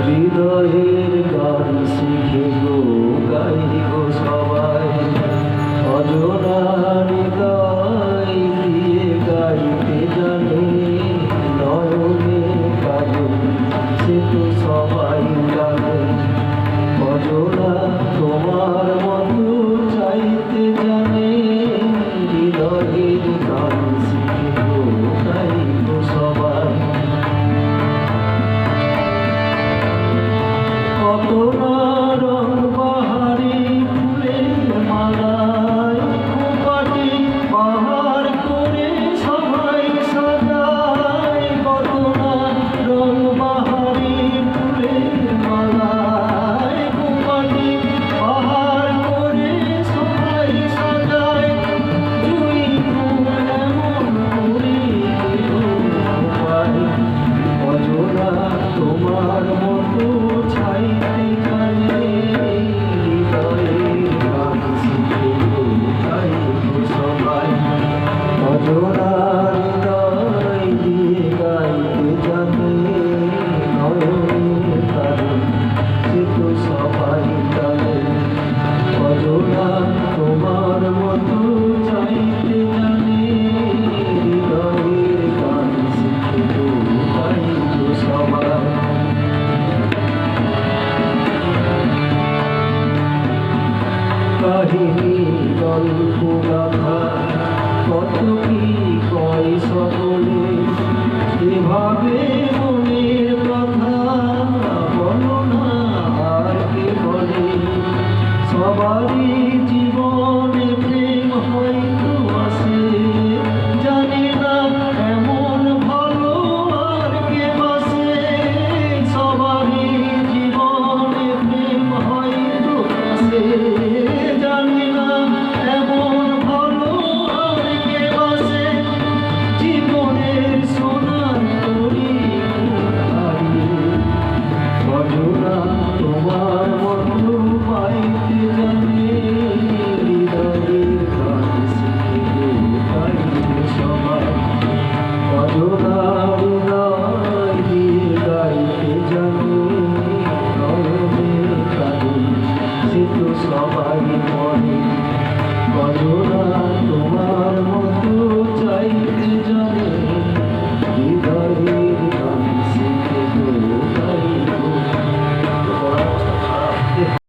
হৃদয়ের গান শিখে গো গাই গো সবাই, অজরা হৃদয় দিয়ে গাইতে জানে, নয়নে কাজল সে তো সবাই জানে। অজরা তোমার মতো চাইতে জানে, হৃদয়ের গান শিখে গো গাই গো সবাই। কত না রং বাহারি ফুলের মালায় খোপাটি বাহার করে সবাই সাজায়। কত না রং বাহারি ফুলের মালায় খোপাটি বাহার করে সবাই সাজায়। জুই ফুল এমন করে অজরা তোমার মতো চাইতে জানে, হৃদয়ের গান শিখে গো গাই গো সবাই। অজরা হৃদয় দিয়ে গাইতে জানে, নয়নের কারণ সে তো সবাই জানে। অজরা তোমার মতো চাইতে জানে, হৃদয়ের গান শিখে গো গাই গো সবাই। কাহিনী গল্প গাথা কত কি কয় সকলে,